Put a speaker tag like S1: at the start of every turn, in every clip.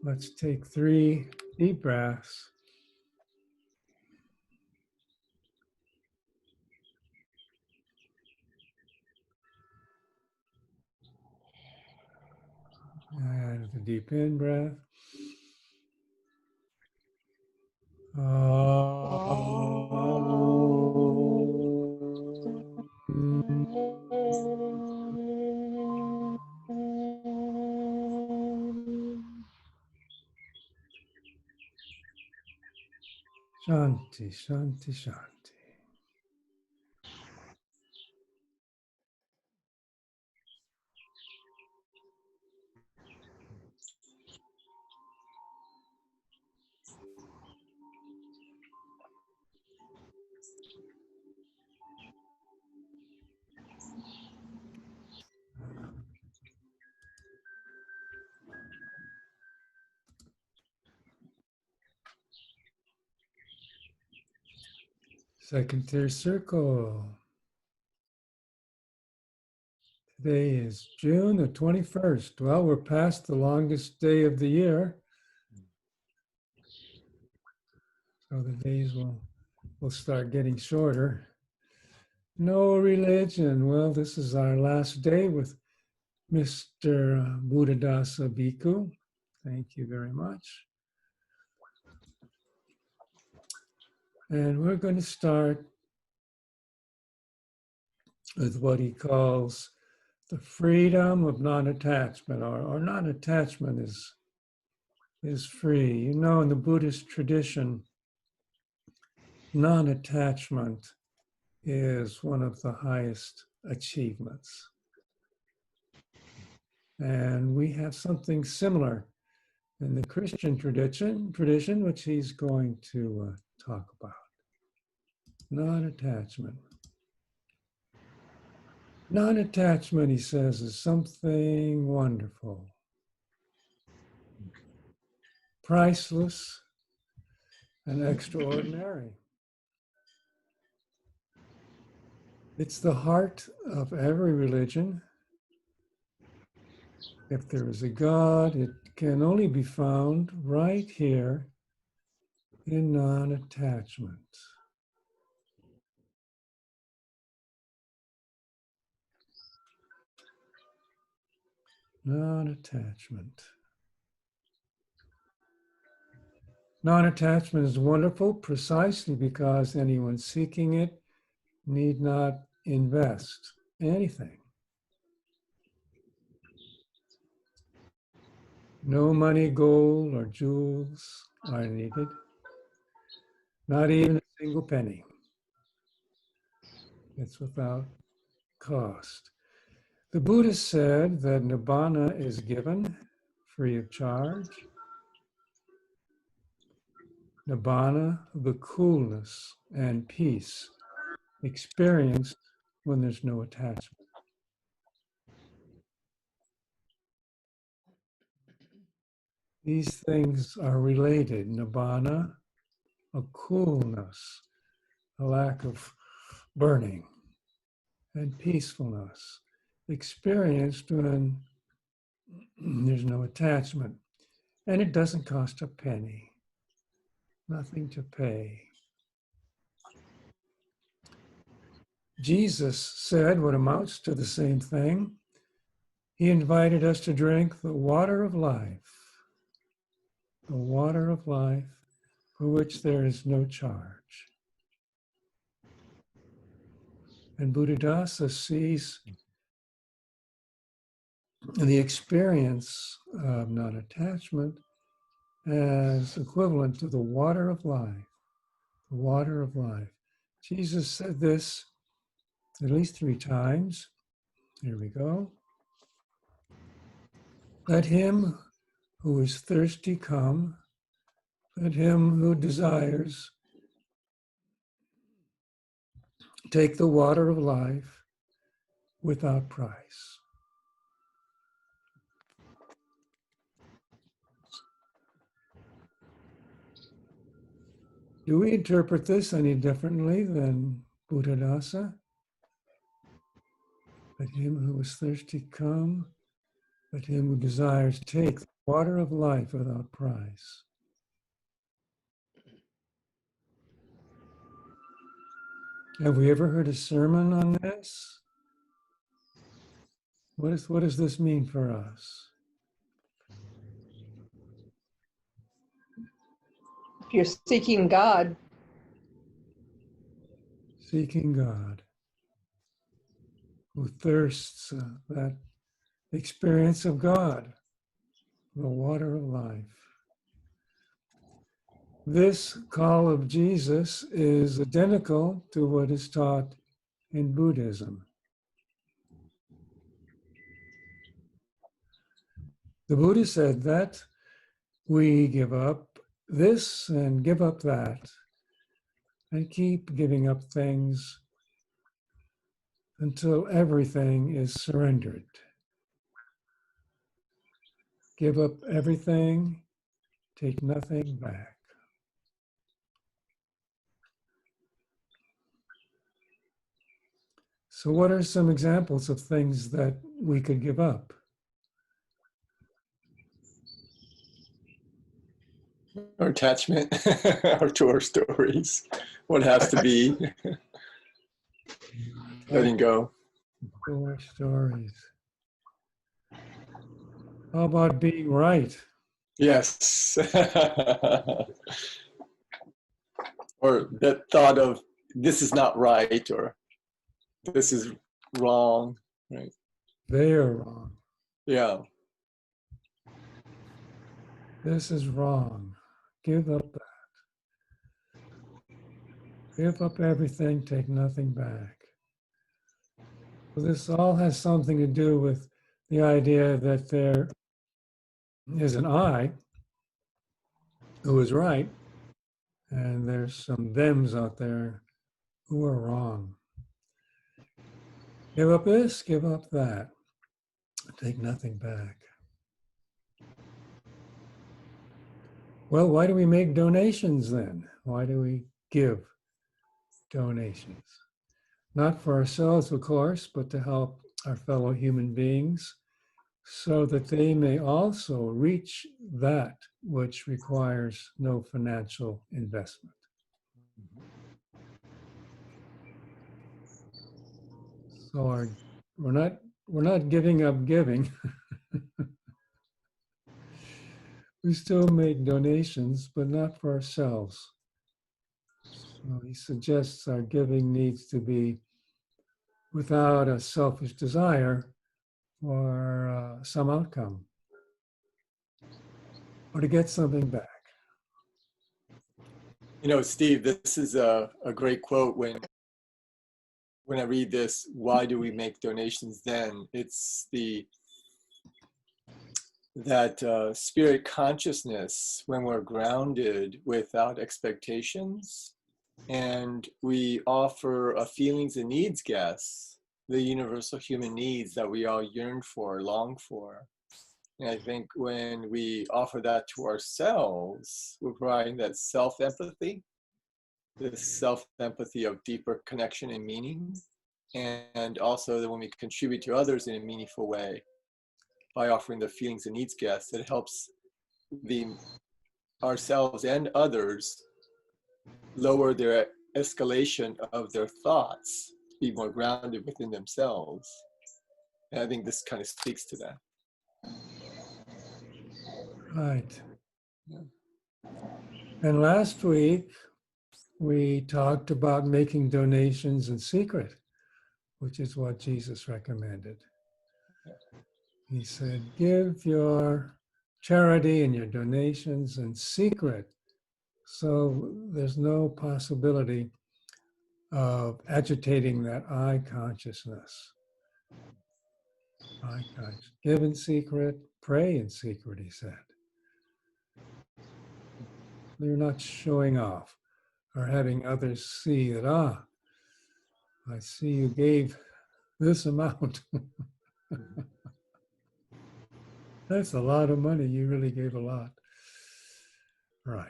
S1: Let's take 3 deep breaths. And a deep in breath. Shanti, shanti, shanti. Second tier circle. Today is June the 21st. Well, we're past the longest day of the year. So the days will start getting shorter. No religion. Well, this is our last day with Mr. Buddhadasa Bhikkhu. Thank you very much. And we're going to start with what he calls the freedom of non-attachment, or non-attachment is free. You know, in the Buddhist tradition, non-attachment is one of the highest achievements. And we have something similar in the Christian tradition, which he's going to talk about. Non-attachment. Non-attachment, he says, is something wonderful, priceless, and extraordinary. It's the heart of every religion. If there is a God, it can only be found right here in non-attachment. Non-attachment. Non-attachment is wonderful precisely because anyone seeking it need not invest anything. No money, gold, or jewels are needed. Not even a single penny. It's without cost. The Buddha said that nibbana is given free of charge. Nibbana, the coolness and peace experienced when there's no attachment. These things are related. Nibbana, a coolness, a lack of burning, and peacefulness experienced when there's no attachment. And it doesn't cost a penny, nothing to pay. Jesus said what amounts to the same thing. He invited us to drink the water of life, the water of life for which there is no charge. And Buddhadasa sees the experience of non-attachment as equivalent to the water of life, the water of life. Jesus said this at least 3 times. Here we go. Let him who is thirsty come. Let him who desires take the water of life without price. Do we interpret this any differently than Buddhadasa? Let him who is thirsty come. Let him who desires take the Water of life without price. Have we ever heard a sermon on this? What does this mean for us?
S2: If you're seeking God,
S1: Seeking God, who thirsts that experience of God, the water of life. This call of Jesus is identical to what is taught in Buddhism. The Buddha said that we give up this and give up that and keep giving up things until everything is surrendered. Give up everything, take nothing back. So, what are some examples of things that we could give up?
S3: Our attachment, our to our stories, what has to be, letting go.
S1: Our stories. How about being right?
S3: Yes. Or that thought of this is not right or this is wrong, right?
S1: They are wrong.
S3: Yeah.
S1: This is wrong. Give up that. Give up everything, take nothing back. So this all has something to do with the idea that there is an I who is right, and there's some thems out there who are wrong. Give up this, give up that. Take nothing back. Well, why do we make donations then? Why do we give donations? Not for ourselves, of course, but to help our fellow human beings so that they may also reach that which requires no financial investment. So we're not giving up giving. We still make donations, but not for ourselves. So he suggests our giving needs to be without a selfish desire for some outcome or to get something back.
S3: You know, Steve, this is a great quote when I read this, why do we make donations then? It's that spirit consciousness when we're grounded without expectations and we offer a feelings and needs guess, the universal human needs that we all yearn for, long for. And I think when we offer that to ourselves, we're providing that self-empathy, this self-empathy of deeper connection and meaning, and also that when we contribute to others in a meaningful way by offering the feelings and needs guests, it helps ourselves and others lower their escalation of their thoughts, be more grounded within themselves. And I think this kind of speaks to that.
S1: Right. And last week, we talked about making donations in secret, which is what Jesus recommended. He said, give your charity and your donations in secret. So there's no possibility of agitating that I consciousness. I conscious. Give in secret, pray in secret, he said. You're not showing off or having others see that, I see you gave this amount. That's a lot of money. You really gave a lot. Right.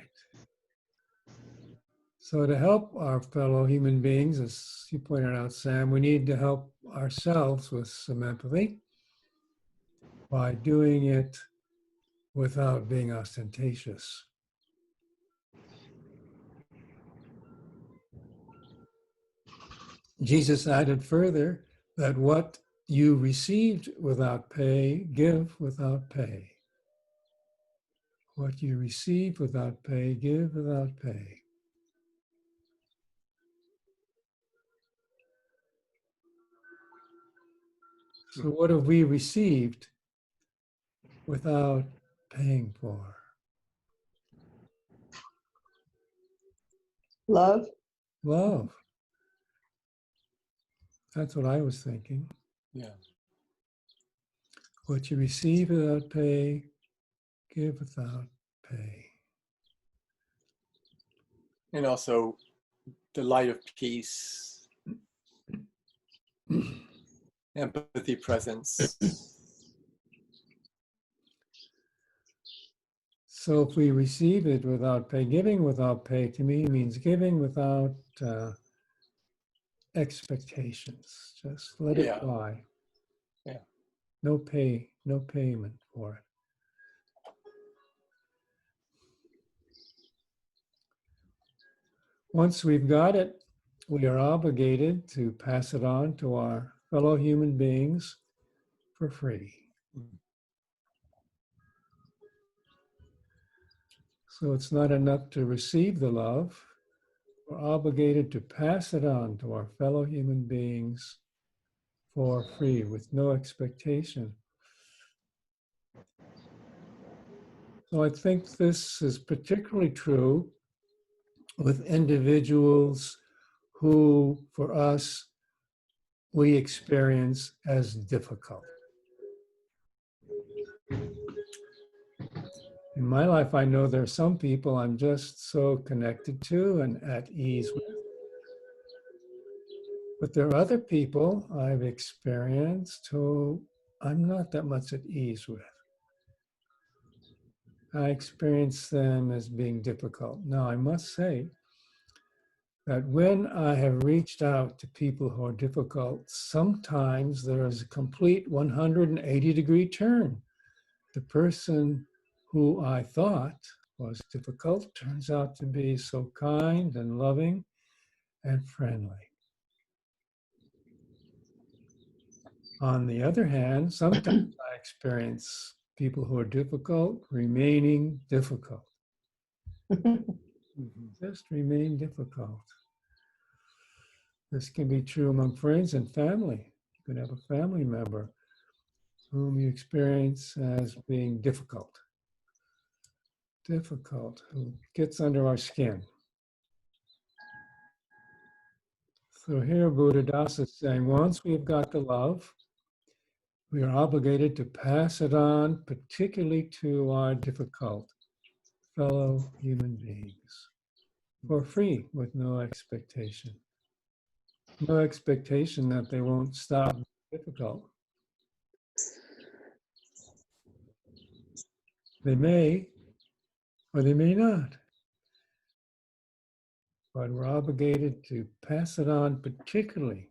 S1: So to help our fellow human beings, as you pointed out, Sam, we need to help ourselves with some empathy by doing it without being ostentatious. Jesus added further that what you received without pay, give without pay. What you receive without pay, give without pay. So what have we received without paying for?
S2: Love.
S1: Love. That's what I was thinking.
S3: Yeah.
S1: What you receive without pay, give without pay.
S3: And also the light of peace, empathy, presence.
S1: So if we receive it without pay, giving without pay to me means giving without expectations. Just let it
S3: Yeah.
S1: fly.
S3: Yeah.
S1: No pay, no payment for it. Once we've got it, we are obligated to pass it on to our fellow human beings for free. So it's not enough to receive the love. We're obligated to pass it on to our fellow human beings for free with no expectation. So I think this is particularly true with individuals who, for us, we experience as difficult. In my life, I know there are some people I'm just so connected to and at ease with. But there are other people I've experienced who I'm not that much at ease with. I experience them as being difficult. Now, I must say that when I have reached out to people who are difficult, sometimes there is a complete 180-degree turn. The person who I thought was difficult turns out to be so kind and loving and friendly. On the other hand, sometimes I experience people who are difficult remaining difficult. Just remain difficult. This can be true among friends and family. You can have a family member whom you experience as being difficult, who gets under our skin. So here Buddhadasa is saying, once we've got the love, we are obligated to pass it on, particularly to our difficult fellow human beings, for free, with no expectation. No expectation that they won't stop being difficult. They may, or they may not. But we're obligated to pass it on, particularly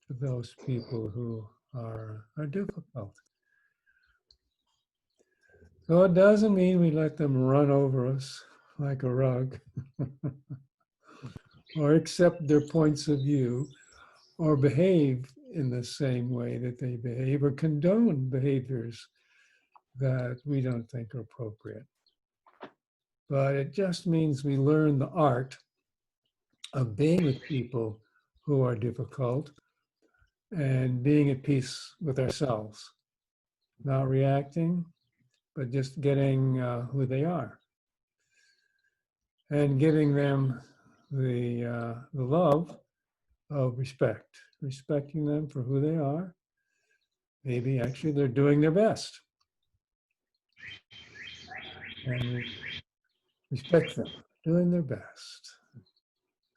S1: to those people who are difficult. So it doesn't mean we let them run over us like a rug, or accept their points of view, or behave in the same way that they behave, or condone behaviors that we don't think are appropriate. But it just means we learn the art of being with people who are difficult and being at peace with ourselves, not reacting, but just getting who they are and giving them the love of respect, respecting them for who they are. Maybe actually they're doing their best, and we respect them doing their best.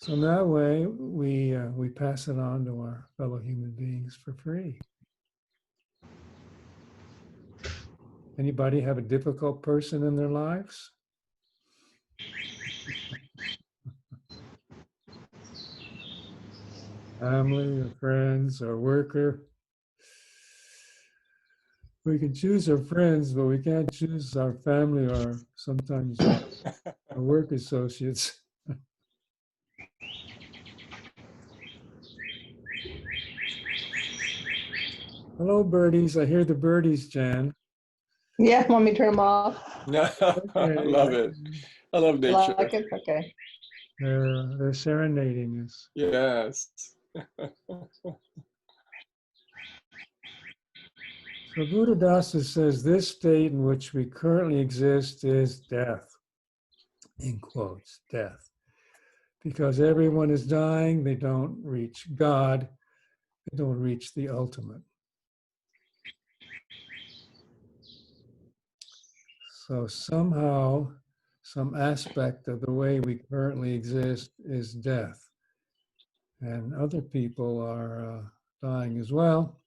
S1: So in that way, we pass it on to our fellow human beings for free. Anybody have a difficult person in their lives? Family or friends or worker? We can choose our friends, but we can't choose our family or sometimes our work associates. Hello, birdies. I hear the birdies, Jan.
S2: Yeah, want me to turn them off?
S3: No, I
S1: Okay.
S3: love it. I love
S2: You
S3: nature.
S2: like it? Okay.
S1: They're serenading us.
S3: Yes.
S1: So Buddhadasa says this state in which we currently exist is death, in quotes, death. Because everyone is dying, they don't reach God, they don't reach the ultimate. So somehow, some aspect of the way we currently exist is death. And other people are dying as well.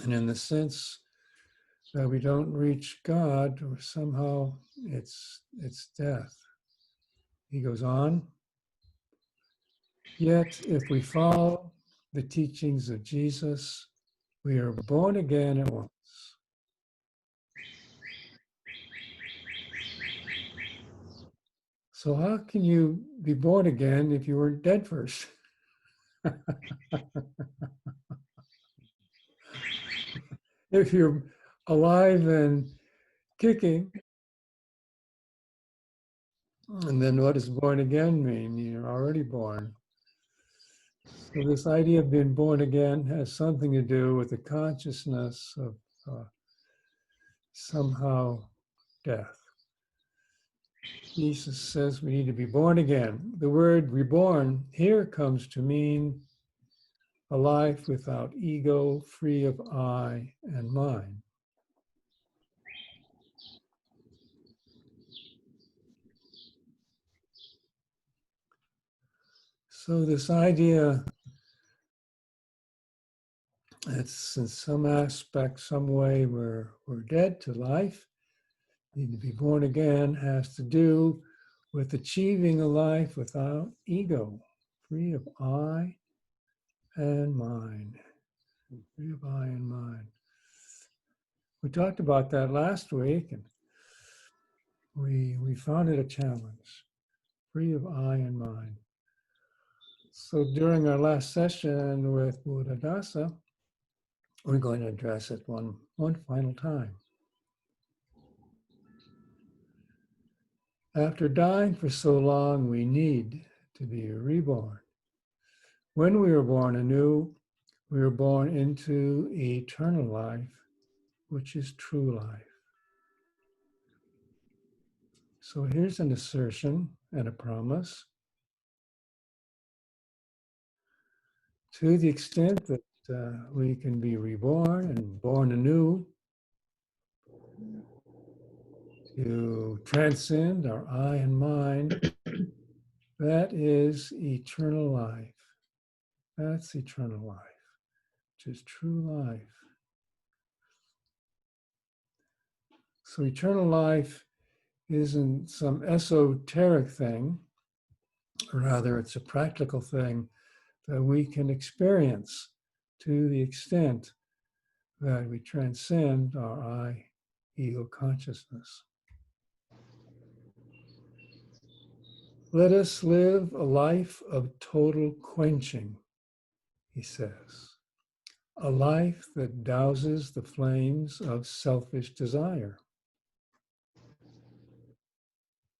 S1: And in the sense that we don't reach God, or somehow it's death. He goes on, yet if we follow the teachings of Jesus, we are born again at once. So how can you be born again if you weren't dead first? If you're alive and kicking, and then what does born again mean? You're already born. So this idea of being born again has something to do with the consciousness of somehow death. Jesus says we need to be born again. The word reborn here comes to mean a life without ego, free of I and mine. So this idea that's in some aspect, some way we're dead to life, need to be born again, has to do with achieving a life without ego, free of I and mine. Free of I and mine. We talked about that last week, and we found it a challenge. Free of I and mine. So during our last session with Buddhadasa, we're going to address it one final time. After dying for so long, we need to be reborn. When we were born anew, we were born into eternal life, which is true life. So here's an assertion and a promise. To the extent that we can be reborn and born anew, to transcend our I and mind, that is eternal life. That's eternal life, which is true life. So eternal life isn't some esoteric thing, rather it's a practical thing that we can experience to the extent that we transcend our I ego consciousness. Let us live a life of total quenching, he says. A life that douses the flames of selfish desire.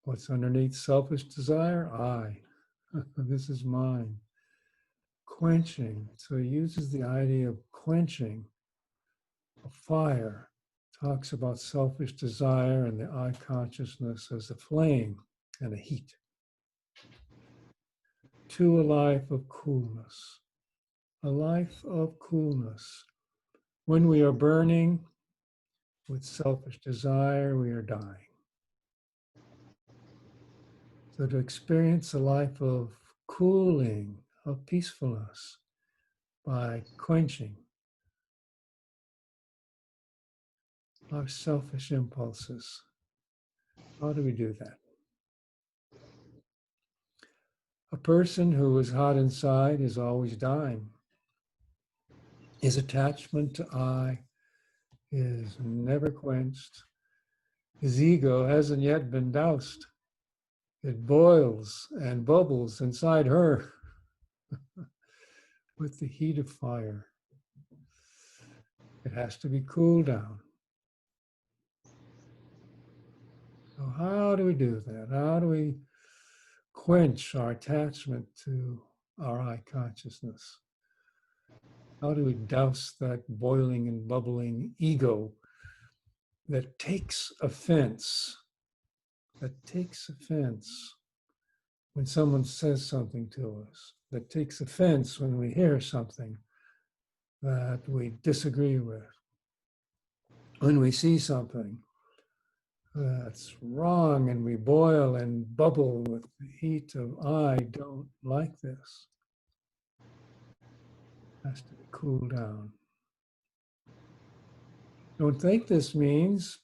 S1: What's underneath selfish desire? I. This is mine. Quenching. So he uses the idea of quenching a fire. Talks about selfish desire and the I consciousness as a flame and a heat. To a life of coolness. A life of coolness. When we are burning with selfish desire, we are dying. So to experience a life of cooling, of peacefulness by quenching our selfish impulses. How do we do that? A person who is hot inside is always dying. His attachment to I is never quenched. His ego hasn't yet been doused. It boils and bubbles inside her with the heat of fire. It has to be cooled down. So how do we do that? How do we quench our attachment to our I consciousness? How do we douse that boiling and bubbling ego that takes offense, when someone says something to us, that takes offense when we hear something that we disagree with, when we see something that's wrong and we boil and bubble with the heat of, I don't like this. It has to be cooled down. Don't think this means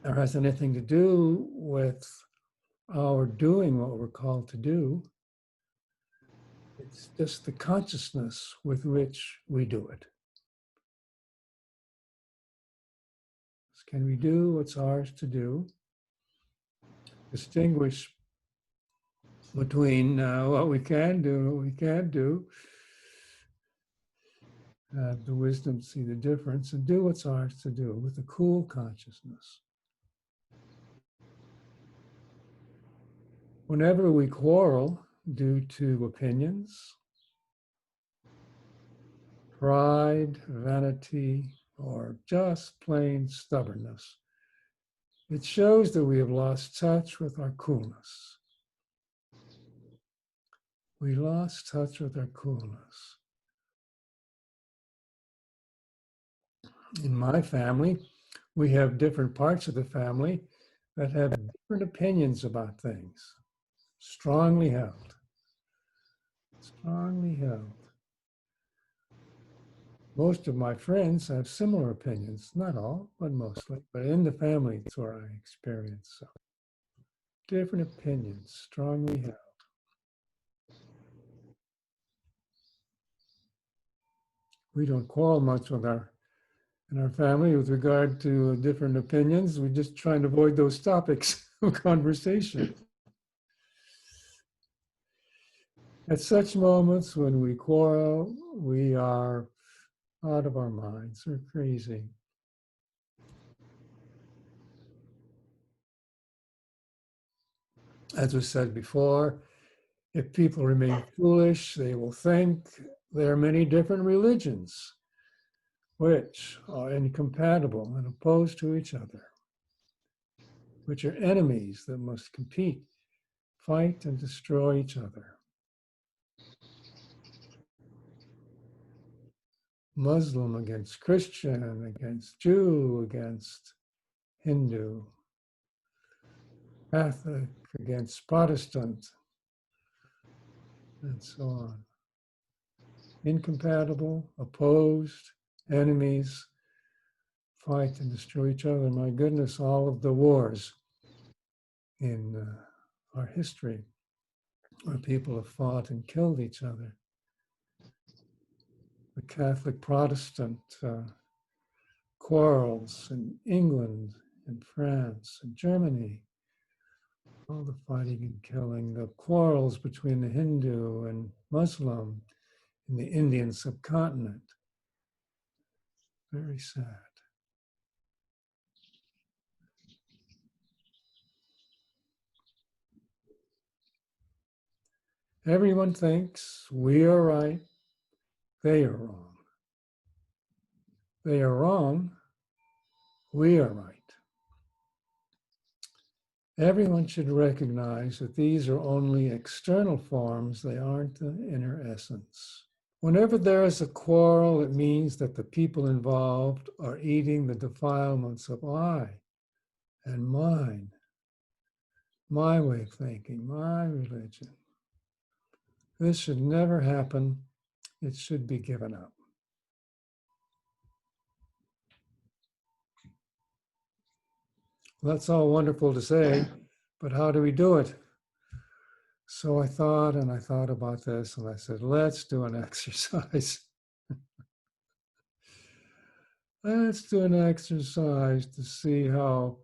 S1: or has anything to do with our doing what we're called to do. It's just the consciousness with which we do it. Can we do what's ours to do? Distinguish between what we can do and what we can't do. Have the wisdom to see the difference and do what's ours to do with a cool consciousness. Whenever we quarrel due to opinions, pride, vanity, or just plain stubbornness, it shows that we have lost touch with our coolness. We lost touch with our coolness. In my family, we have different parts of the family that have different opinions about things, strongly held. Strongly held. Most of my friends have similar opinions, not all, but mostly. But in the family, it's where I experience so. Different opinions, strongly held. We don't quarrel much in our family with regard to different opinions. We just try and avoid those topics of conversation. At such moments when we quarrel, we are out of our minds. We're crazy. As was said before, if people remain foolish, they will think there are many different religions which are incompatible and opposed to each other, which are enemies that must compete, fight, and destroy each other. Muslim against Christian, against Jew, against Hindu, Catholic against Protestant, and so on. Incompatible, opposed, enemies, fight and destroy each other. My goodness, all of the wars in our history where people have fought and killed each other. The Catholic Protestant quarrels in England and France and Germany, all the fighting and killing, the quarrels between the Hindu and Muslim in the Indian subcontinent. Very sad. Everyone thinks we are right, they are wrong. They are wrong, we are right. Everyone should recognize that these are only external forms, they aren't the inner essence. Whenever there is a quarrel, it means that the people involved are eating the defilements of I and mine, my way of thinking, my religion. This should never happen. It should be given up. That's all wonderful to say, but how do we do it? So I thought about this, and I said, let's do an exercise. let's do an exercise to see how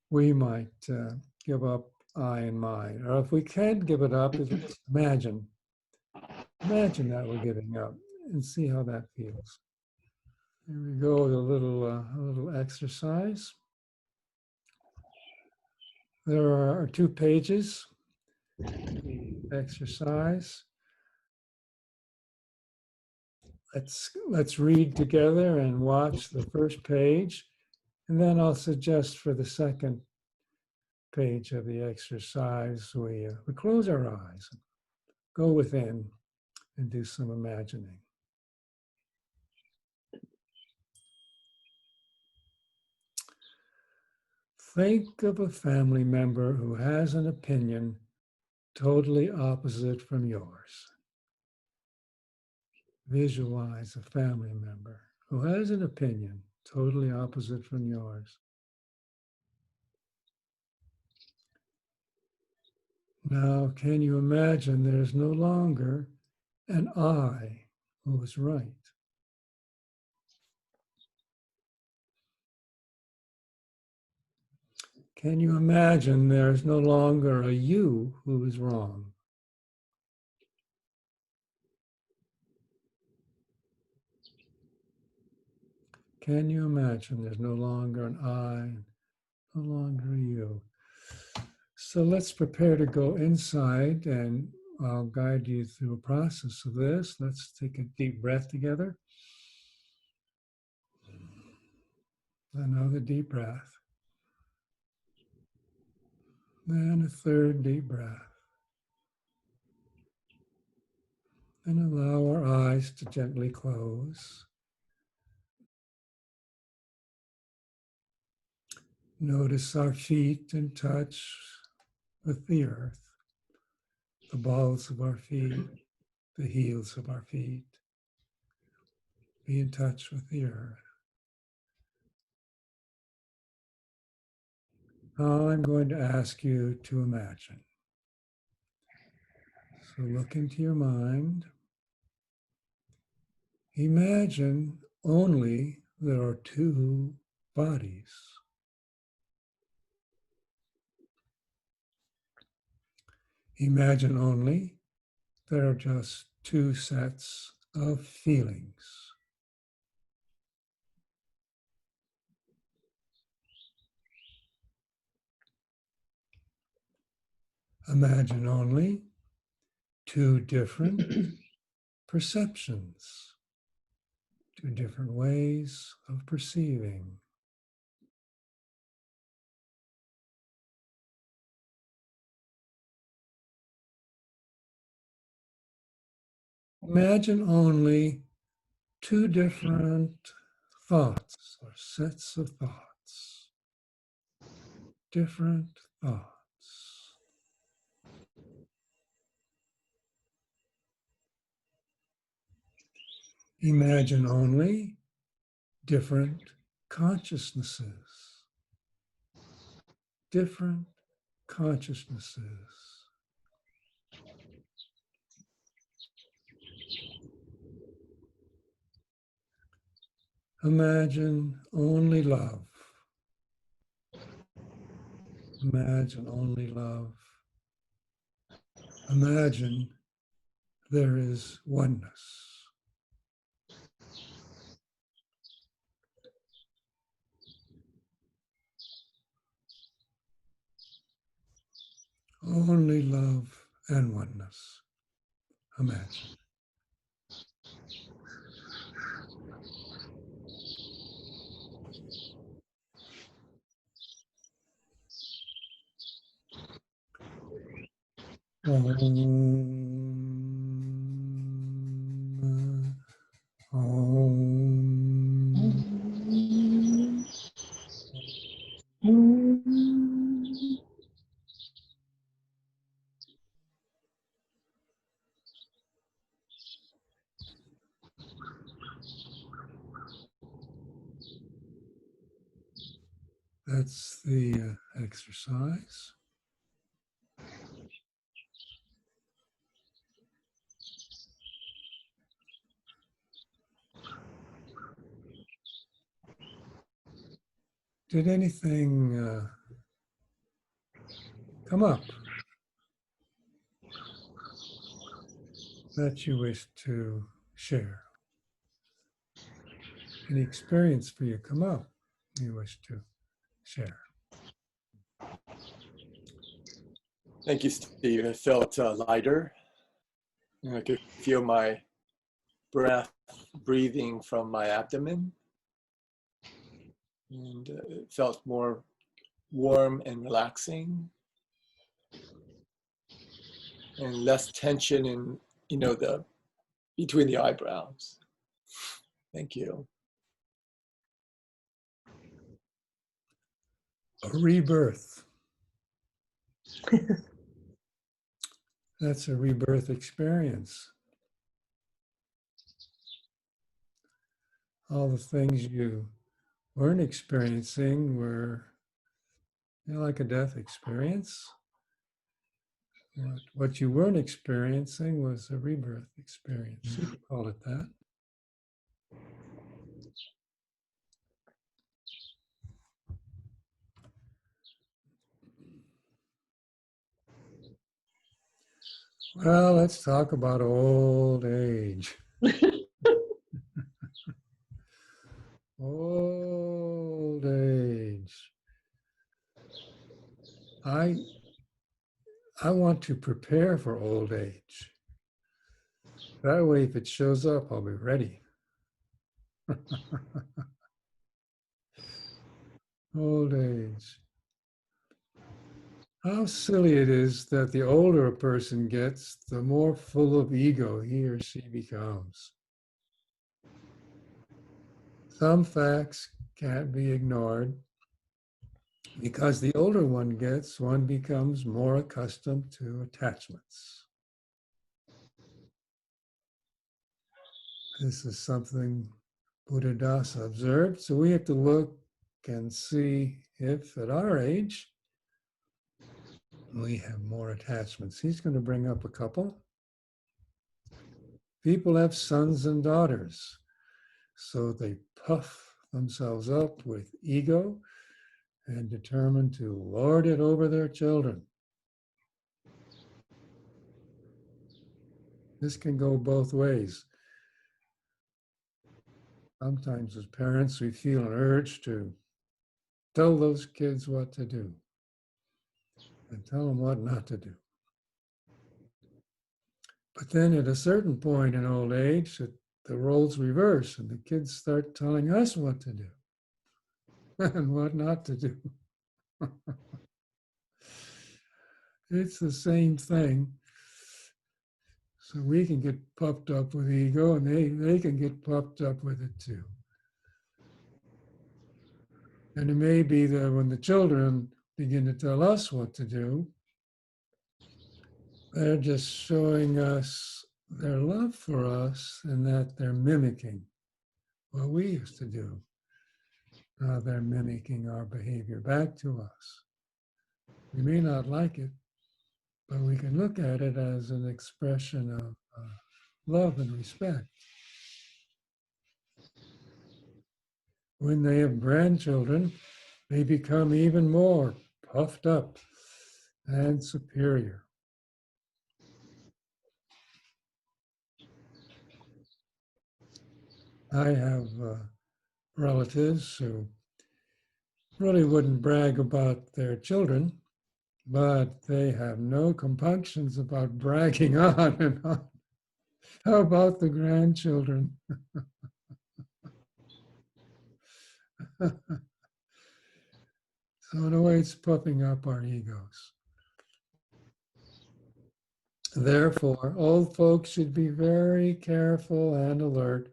S1: we might give up I and mine. Or if we can't give it up, at least imagine. Imagine that we're giving up and see how that feels. Here we go with a little exercise. There are 2 pages, the exercise. Let's read together and watch the first page, and then I'll suggest for the second page of the exercise we close our eyes, go within, and do some imagining. Think of a family member who has an opinion totally opposite from yours. Visualize a family member who has an opinion totally opposite from yours. Now, can you imagine there's no longer an I who is right? Can you imagine there's no longer a you who is wrong? Can you imagine there's no longer an I, no longer a you? So let's prepare to go inside, and I'll guide you through a process of this. Let's take a deep breath together. Another deep breath. Then a third deep breath. And allow our eyes to gently close. Notice our feet in touch with the earth, the balls of our feet, the heels of our feet. Be in touch with the earth. Now I'm going to ask you to imagine. So look into your mind. Imagine only there are 2 bodies. Imagine only there are just 2 sets of feelings. Imagine only 2 different perceptions, 2 different ways of perceiving. Imagine only 2 different thoughts or sets of thoughts, different thoughts. Imagine only different consciousnesses, different consciousnesses. Imagine only love. Imagine only love. Imagine there is oneness. Only love and oneness. Imagine. That's the exercise. did anything come up that you wish to share? Any experience for you come up you wish to share?
S3: Thank you, Steve. It felt lighter. And I could feel my breath breathing from my abdomen. And it felt more warm and relaxing. And less tension in, the between the eyebrows. Thank you.
S1: A rebirth. That's a rebirth experience. All the things you weren't experiencing were like a death experience. What you weren't experiencing was a rebirth experience. You could call it that. Well, let's talk about old age. Old age. I want to prepare for old age. That way, if it shows up, I'll be ready. Old age. How silly it is that the older a person gets, the more full of ego he or she becomes. Some facts can't be ignored. Because the older one gets, one becomes more accustomed to attachments. This is something Buddhadasa observed. So we have to look and see if at our age we have more attachments. He's going to bring up a couple. People have sons and daughters, so they puff themselves up with ego and determine to lord it over their children. This can go both ways. Sometimes as parents, we feel an urge to tell those kids what to do and tell them what not to do. But then at a certain point in old age, the roles reverse and the kids start telling us what to do and what not to do. It's the same thing. So we can get puffed up with ego and they can get puffed up with it too. And it may be that when the children begin to tell us what to do, they're just showing us their love for us and that they're mimicking what we used to do. They're mimicking our behavior back to us. We may not like it, but we can look at it as an expression of love and respect. When they have grandchildren, they become even more puffed up and superior. I have relatives who really wouldn't brag about their children, but they have no compunctions about bragging on and on. How about the grandchildren? So in a way, it's puffing up our egos. Therefore, old folks should be very careful and alert.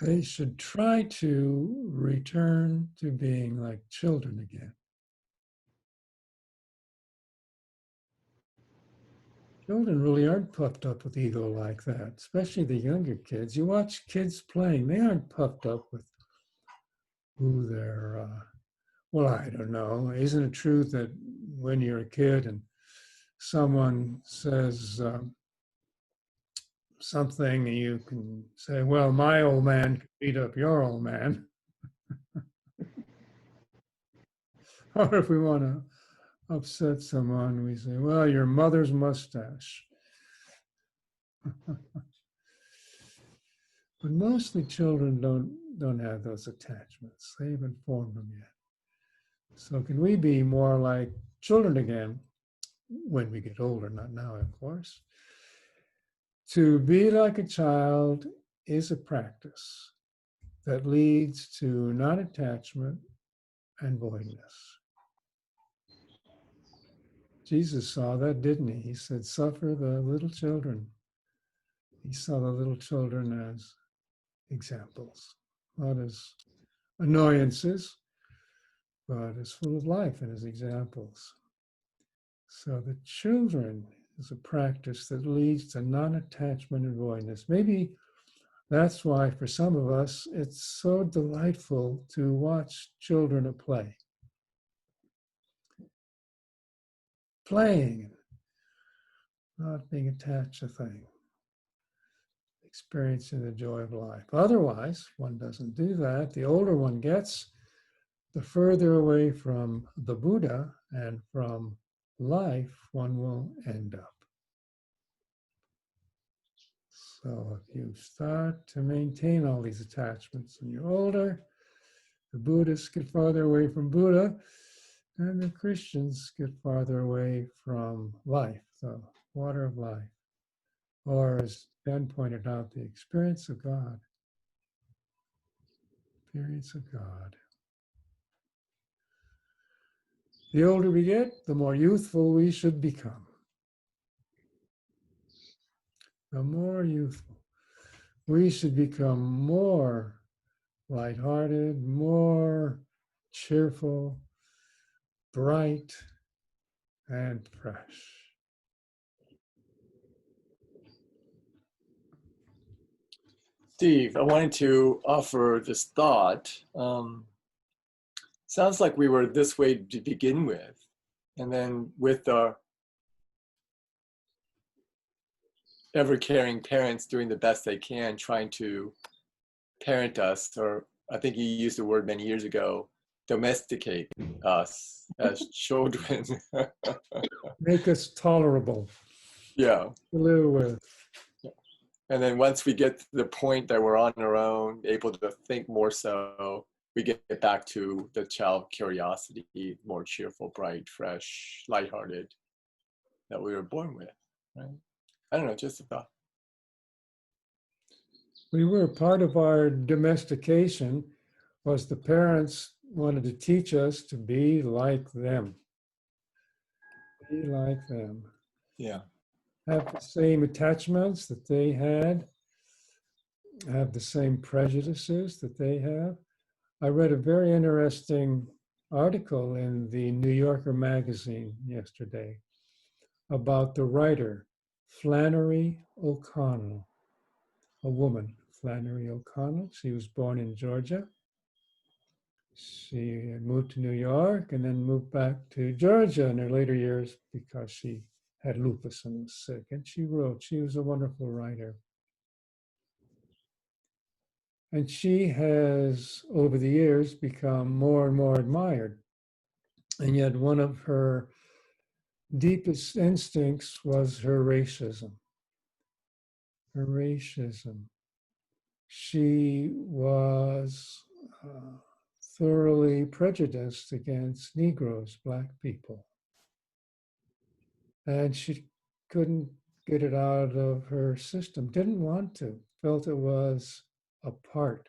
S1: They should try to return to being like children again. Children really aren't puffed up with ego like that, especially the younger kids. You watch kids playing, they aren't puffed up with who they're, well, I don't know. Isn't it true that when you're a kid and someone says something, you can say, well, my old man could beat up your old man. Or if we want to upset someone, we say, well, your mother's mustache. But mostly children don't have those attachments. They haven't formed them yet. So can we be more like children again when we get older? Not now, of course. To be like a child is a practice that leads to non-attachment and voidness. Jesus saw that, didn't he? He said, suffer the little children. He saw the little children as examples, not as annoyances, but as full of life and as examples. So the children is a practice that leads to non-attachment and voidness. Maybe that's why for some of us, it's so delightful to watch children at play. Playing, not being attached to things, experiencing the joy of life. Otherwise, one doesn't do that. The older one gets, the further away from the Buddha and from life one will end up. So if you start to maintain all these attachments when you're older, the Buddhists get farther away from Buddha, and the Christians get farther away from life, the water of life. Or as Ben pointed out, the experience of God. Experience of God. The older we get, the more youthful we should become. The more youthful. We should become more lighthearted, more cheerful, bright, and fresh.
S3: Steve, I wanted to offer this thought. Sounds like we were this way to begin with. And then with our ever-caring parents doing the best they can, trying to parent us, or I think you used the word many years ago, domesticate us as children.
S1: Make us tolerable
S3: Yeah.
S1: to live with.
S3: And then once we get to the point that we're on our own, able to think more so, we get back to the child curiosity, more cheerful, bright, fresh, lighthearted that we were born with, right? I don't know, just a thought.
S1: We were part of our domestication was the parents wanted to teach us to be like them. Be like them.
S3: Yeah.
S1: Have the same attachments that they had. Have the same prejudices that they have. I read a very interesting article in the New Yorker magazine yesterday about the writer Flannery O'Connell, a woman, Flannery O'Connell. She was born in Georgia. She had moved to New York and then moved back to Georgia in her later years because she had lupus and was sick. And she wrote, she was a wonderful writer. And she has, over the years, become more and more admired. And yet one of her deepest instincts was her racism. Her racism. She was thoroughly prejudiced against Negroes, Black people. And she couldn't get it out of her system, didn't want to, felt it was a part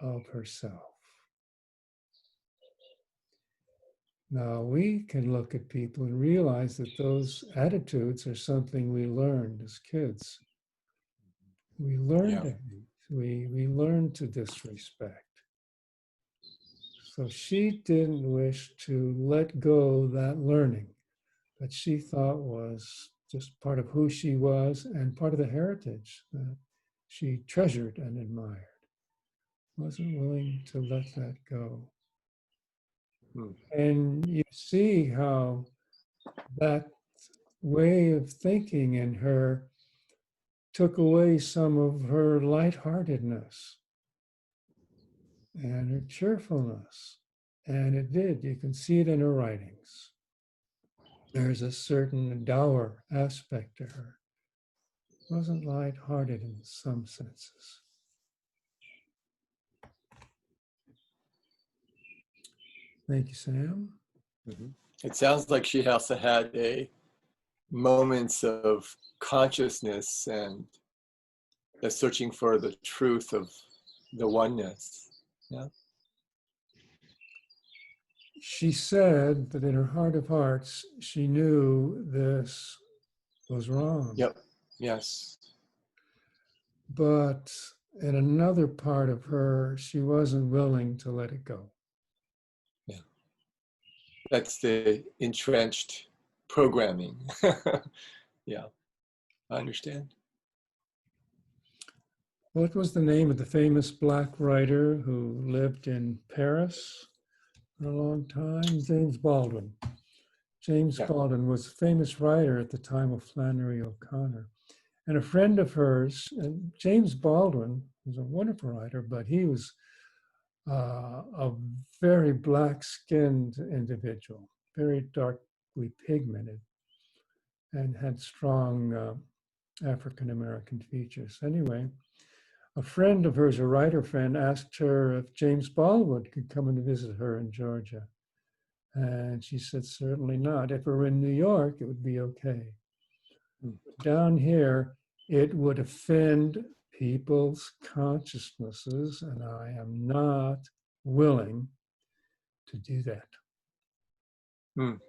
S1: of herself. Now we can look at people and realize that those attitudes are something we learned as kids. We learn to hate. We learn to disrespect. So she didn't wish to let go that learning that she thought was just part of who she was and part of the heritage that she treasured and admired. Wasn't willing to let that go. And you see how that way of thinking in her took away some of her lightheartedness and her cheerfulness And it did. You can see it in her writings. There's a certain dour aspect to her. Wasn't light-hearted in some senses. Thank you, Sam.
S3: Mhm. It sounds like she also had a moments of consciousness and the searching for the truth of the oneness. Yeah.
S1: She said that in her heart of hearts, she knew this was wrong.
S3: Yep. Yes.
S1: But in another part of her, she wasn't willing to let it go.
S3: Yeah. That's the entrenched programming. Yeah. I understand.
S1: What was the name of the famous black writer who lived in Paris for a long time? James Baldwin. James
S3: Yeah.
S1: Baldwin was a famous writer at the time of Flannery O'Connor. And a friend of hers, and James Baldwin was a wonderful writer, but he was a very black-skinned individual, very darkly pigmented, and had strong African-American features. Anyway, a friend of hers, a writer friend, asked her if James Baldwin could come and visit her in Georgia. And she said, certainly not. If it were in New York, it would be okay. Down here, it would offend people's consciousnesses, and I am not willing to do that.
S3: Mm.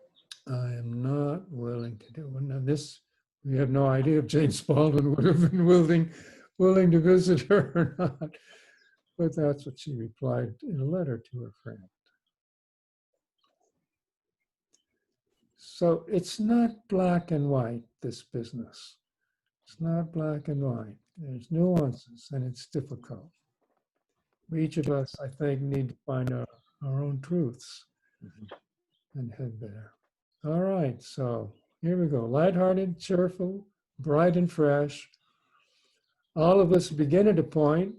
S1: I am not willing to do it. Now, this, we have no idea if James Baldwin would have been willing to visit her or not, but that's what she replied in a letter to her friend. So it's not black and white, this business. It's not black and white. There's nuances, and it's difficult. Each of us, I think, need to find our own truths and head there. All right, so here we go. Lighthearted, cheerful, bright and fresh. All of us begin at a point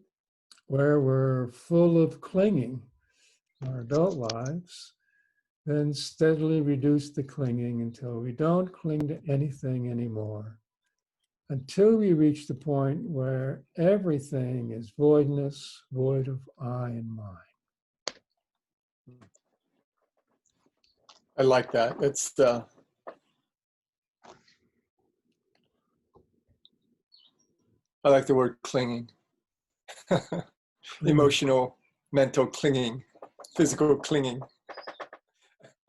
S1: where we're full of clinging in our adult lives, then steadily reduce the clinging until we don't cling to anything anymore, until we reach the point where everything is voidness, void of I and mine.
S3: I like that. It's I like the word clinging. Emotional, mental clinging, physical clinging.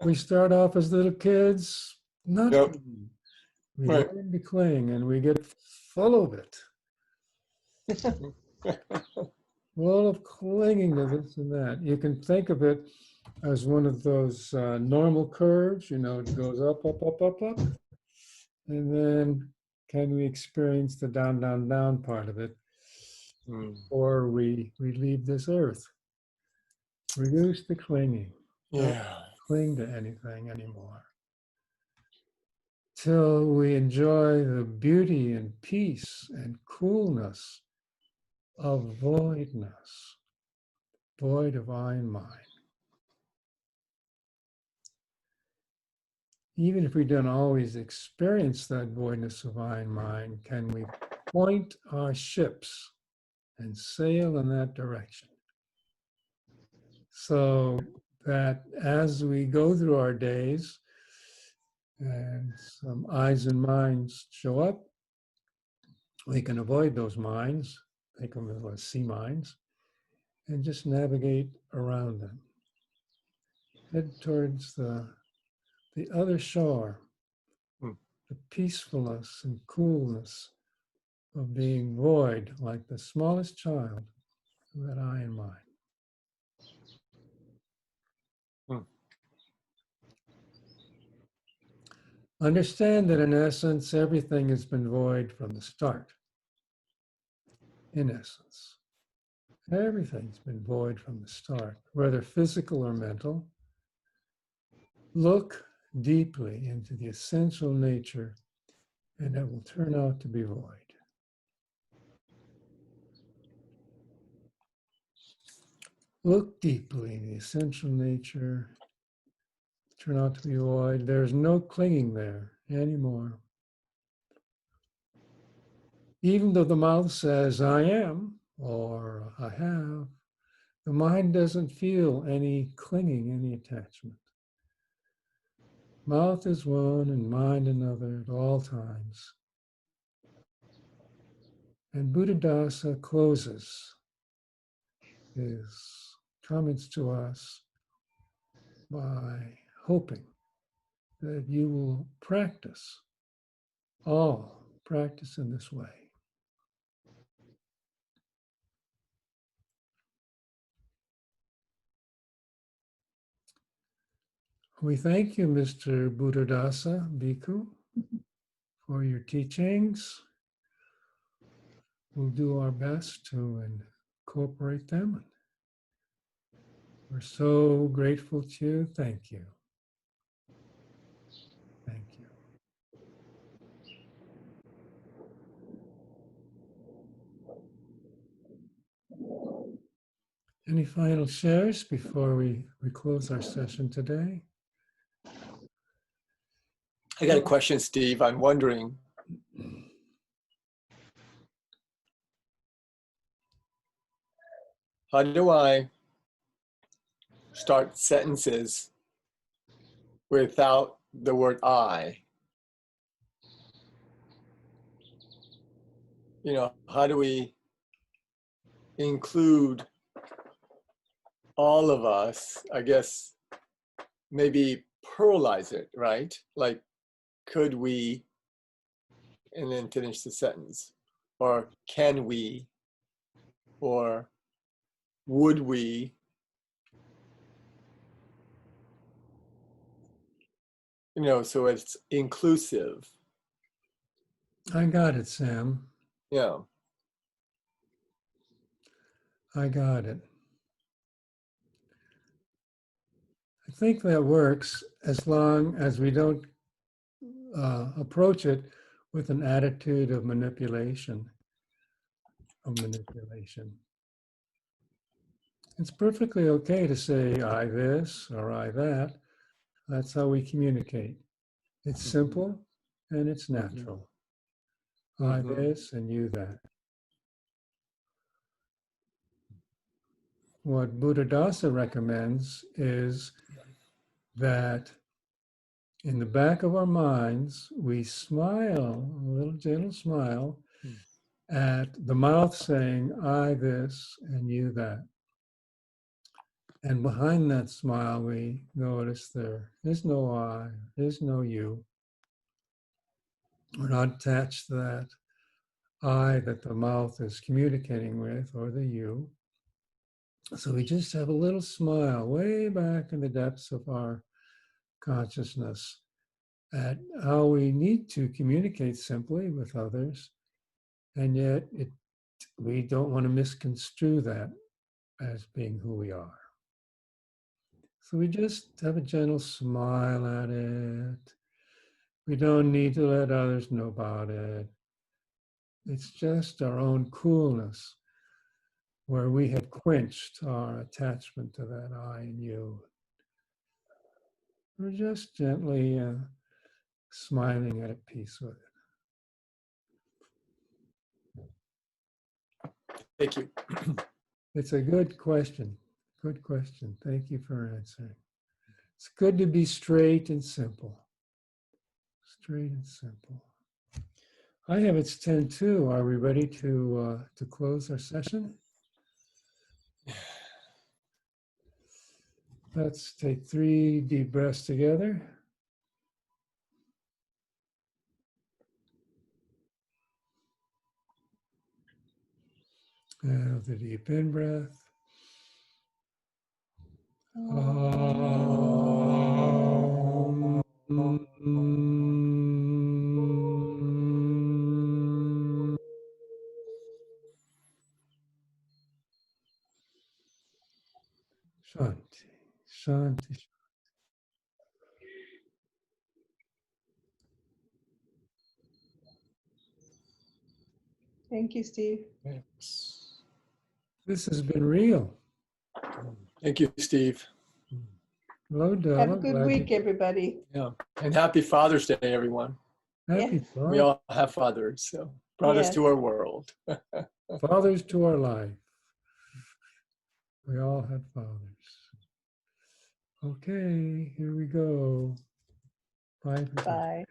S1: We start off as little kids, not
S3: Yep.
S1: clinging. We
S3: Right.
S1: learn to cling and we get full of it, full of clinging to this and that. You can think of it as one of those normal curves, it goes up, up, up, up, up. And then can we experience the down, down, down part of it before we leave this earth? Reduce the clinging. Don't
S3: Yeah.
S1: cling to anything anymore. Till we enjoy the beauty and peace and coolness of voidness, void of I and mine. Even if we don't always experience that voidness of I and mine, can we point our ships and sail in that direction? So that as we go through our days and some eyes and minds show up, we can avoid those minds, think of them as sea minds, and just navigate around them. Head towards the other shore, the peacefulness and coolness of being void like the smallest child of that I and mine. Understand that in essence, everything has been void from the start. In essence, everything's been void from the start, whether physical or mental. Look deeply into the essential nature, and it will turn out to be void. Look deeply in the essential nature. Turn out to be void. There's no clinging there anymore. Even though the mouth says, I am, or I have, the mind doesn't feel any clinging, any attachment. Mouth is one and mind another at all times. And Buddhadasa closes his comments to us by hoping that you will practice in this way. We thank you, Mr. Buddhadasa Bhikkhu, for your teachings. We'll do our best to incorporate them. We're so grateful to you. Thank you. Thank you. Any final shares before we close our session today?
S3: I got a question, Steve. I'm wondering, how do I start sentences without the word I? You know, how do we include all of us, I guess, maybe pluralize it, right? Like, could we, and then finish the sentence, or can we, or would we? You know, so it's inclusive.
S1: I got it, Sam.
S3: Yeah.
S1: I got it. I think that works as long as we don't approach it with an attitude of manipulation. It's perfectly okay to say I this or I that. That's how we communicate. It's simple and it's natural. I this and you that. What Buddhadasa recommends is that in the back of our minds, we smile, a little gentle smile, at the mouth saying, I this and you that. And behind that smile, we notice there is no I, there's no you. We're not attached to that I that the mouth is communicating with or the you. So we just have a little smile way back in the depths of our consciousness at how we need to communicate simply with others, and yet we don't want to misconstrue that as being who we are. So we just have a gentle smile at it. We don't need to let others know about it. It's just our own coolness where we have quenched our attachment to that I and you. We're just gently smiling at peace with it.
S3: Thank you.
S1: It's a good question. Good question. Thank you for answering. It's good to be straight and simple. Straight and simple. I have it's 10:02. Are we ready to close our session? Let's take 3 deep breaths together. Have the deep in breath. Shanti, Shanti.
S2: Thank you, Steve.
S3: Yes.
S1: This has been real.
S3: Thank you, Steve.
S1: Hello,
S2: Have a
S1: Della.
S2: good
S1: Glad
S2: week,
S1: you.
S2: everybody.
S3: Yeah. And happy Father's Day, everyone.
S1: Happy
S2: Yes.
S3: We
S1: Father,
S3: all have fathers, so brought us
S2: Yes.
S3: to our world.
S1: fathers to our life. We all have fathers. Okay, here we go. Bye.
S2: Bye.